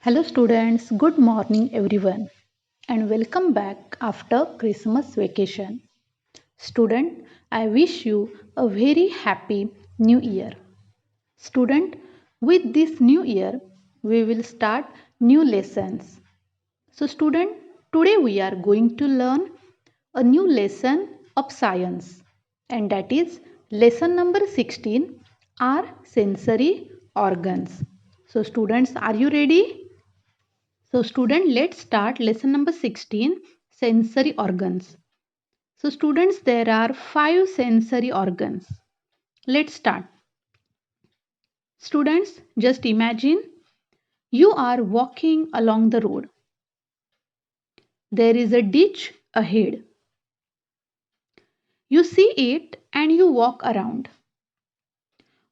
Hello students, good morning everyone and welcome back after Christmas vacation. Student, I wish you a very happy new year. Student, with this new year we will start new lessons. So student, today we are going to learn a new lesson of science and that is lesson number 16 are sensory organs. So students, are you ready? So student, let's start lesson number 16, sensory organs. So students, there are 5 sensory organs. Let's start. Students, just imagine you are walking along the road. There is a ditch ahead. You see it and you walk around.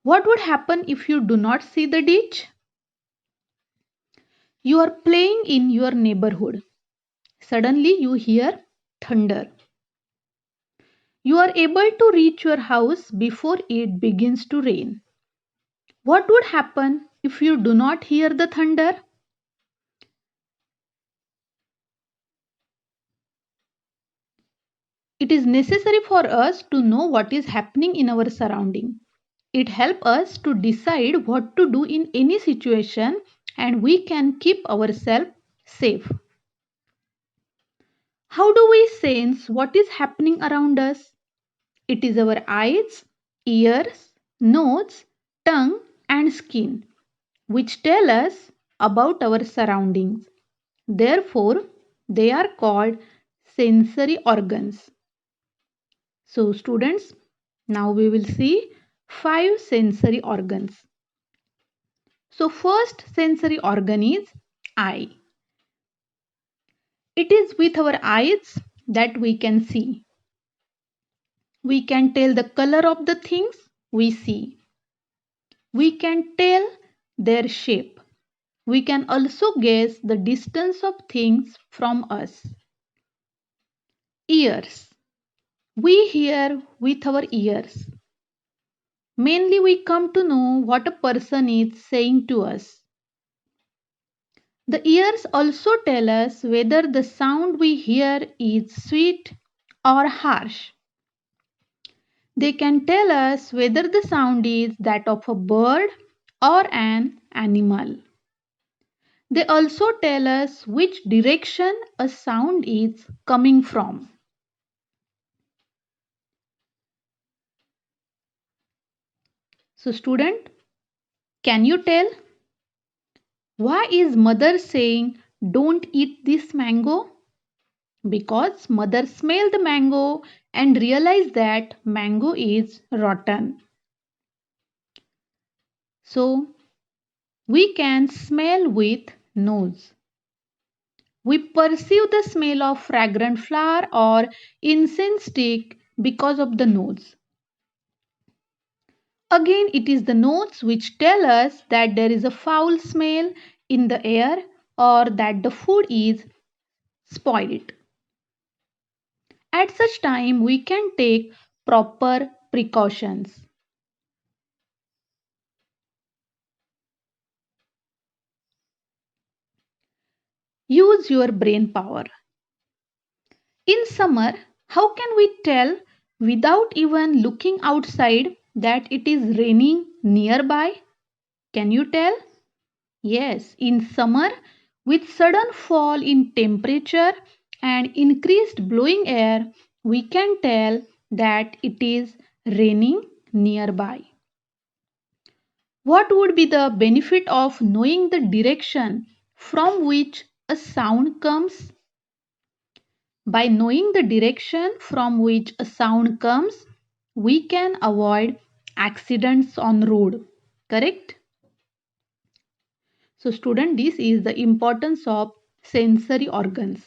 What would happen if you do not see the ditch? You are playing in your neighborhood. Suddenly you hear thunder. You are able to reach your house before it begins to rain. What would happen if you do not hear the thunder? It is necessary for us to know what is happening in our surrounding. It helps us to decide what to do in any situation and we can keep ourselves safe. How do we sense what is happening around us? It is our eyes, ears, nose, tongue and skin which tell us about our surroundings. Therefore, they are called sensory organs. So, students, now we will see 5 sensory organs. So, first sensory organ is eye. It is with our eyes that we can see. We can tell the color of the things we see. We can tell their shape. We can also guess the distance of things from us. Ears. We hear with our ears. Mainly, we come to know what a person is saying to us. The ears also tell us whether the sound we hear is sweet or harsh. They can tell us whether the sound is that of a bird or an animal. They also tell us which direction a sound is coming from. So, student, can you tell why is mother saying don't eat this mango? Because mother smelled the mango and realized that mango is rotten. So we can smell with nose. We perceive the smell of fragrant flower or incense stick because of the nose. Again, it is the nose which tell us that there is a foul smell in the air or that the food is spoiled. At such time, we can take proper precautions. Use your brain power. In summer, how can we tell without even looking outside that it is raining nearby? Can you tell? Yes, in summer, with sudden fall in temperature and increased blowing air, we can tell that it is raining nearby. What would be the benefit of knowing the direction from which a sound comes? By knowing the direction from which a sound comes, we can avoid accidents on road. Correct? So student, this is the importance of sensory organs.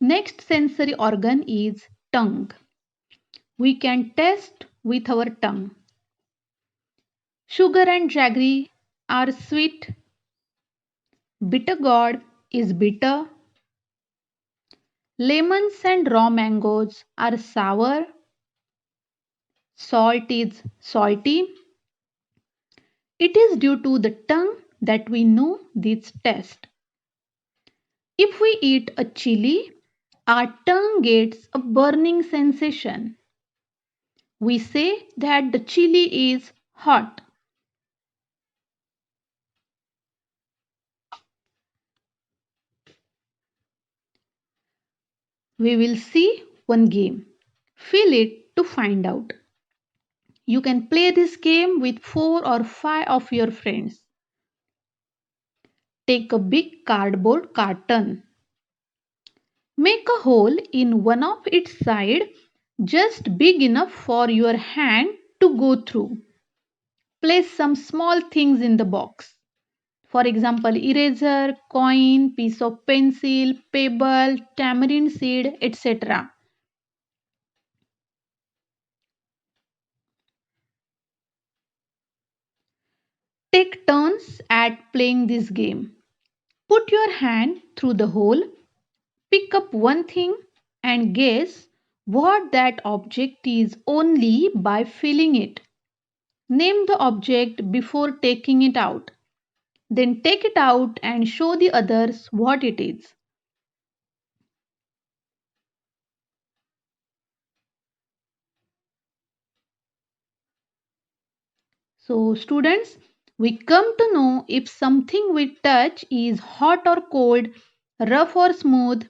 Next sensory organ is tongue. We can taste with our tongue. Sugar and jaggery are sweet. Bitter gourd is bitter. Lemons and raw mangoes are sour. Salt is salty. It is due to the tongue that we know this taste. If we eat a chili, our tongue gets a burning sensation. We say that the chili is hot. We will see one game. Feel it to find out. You can play this game with 4 or 5 of your friends. Take a big cardboard carton. Make a hole in one of its sides just big enough for your hand to go through. Place some small things in the box. For example, eraser, coin, piece of pencil, pebble, tamarind seed, etc. Take turns at playing this game. Put your hand through the hole, pick up one thing, and guess what that object is only by feeling it. Name the object before taking it out. Then take it out and show the others what it is. So, students, we come to know if something we touch is hot or cold, rough or smooth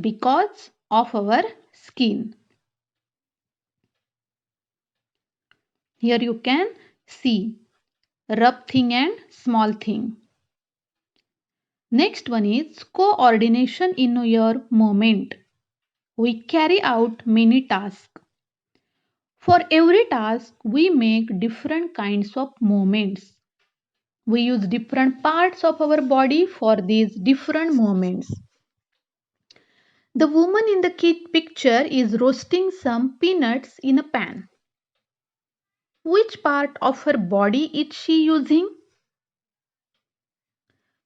because of our skin. Here you can see rough thing and small thing. Next one is coordination in your movement. We carry out many tasks. For every task, we make different kinds of movements. We use different parts of our body for these different movements. The woman in the picture is roasting some peanuts in a pan. Which part of her body is she using?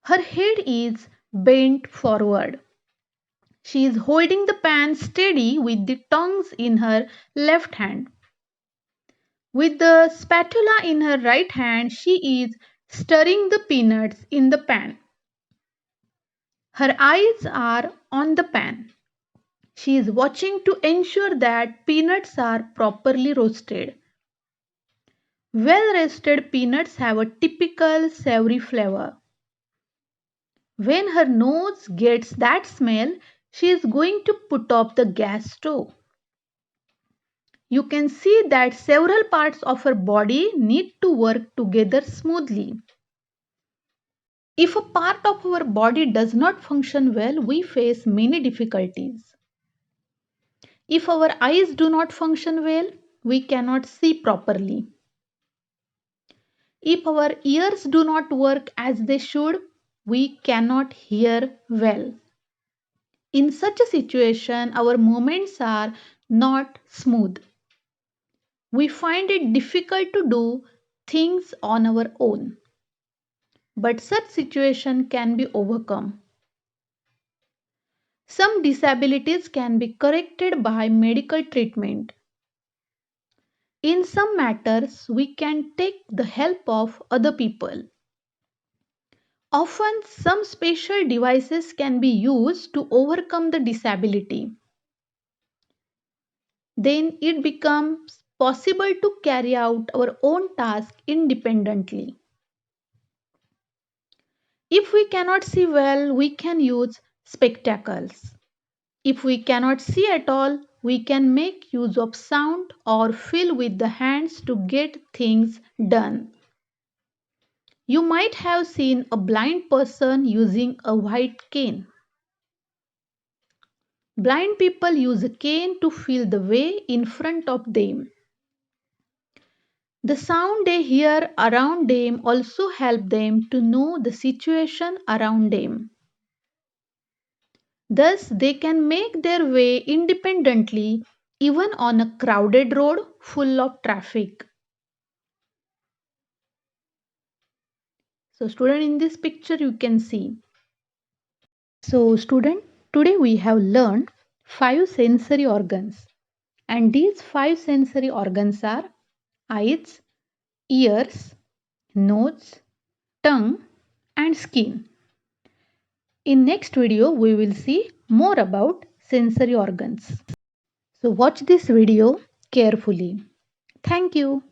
Her head is bent forward. She is holding the pan steady with the tongs in her left hand. With the spatula in her right hand, she is stirring the peanuts in the pan. Her eyes are on the pan. She is watching to ensure that peanuts are properly roasted. Well roasted peanuts have a typical savory flavor. When her nose gets that smell, she is going to put off the gas stove. You can see that several parts of her body need to work together smoothly. If a part of our body does not function well, we face many difficulties. If our eyes do not function well, we cannot see properly. If our ears do not work as they should, we cannot hear well. In such a situation, our movements are not smooth. We find it difficult to do things on our own. But such situation can be overcome. Some disabilities can be corrected by medical treatment. In some matters, we can take the help of other people. Often, some special devices can be used to overcome the disability. Then it becomes possible to carry out our own task independently. If we cannot see well, we can use spectacles. If we cannot see at all, we can make use of sound or feel with the hands to get things done. You might have seen a blind person using a white cane. Blind people use a cane to feel the way in front of them. The sound they hear around them also help them to know the situation around them. Thus, they can make their way independently even on a crowded road full of traffic. So, student, in this picture you can see. So, student, today we have learned 5 sensory organs, and these 5 sensory organs are eyes, ears, nose, tongue, and skin. In next video, we will see more about sensory organs. So watch this video carefully. Thank you.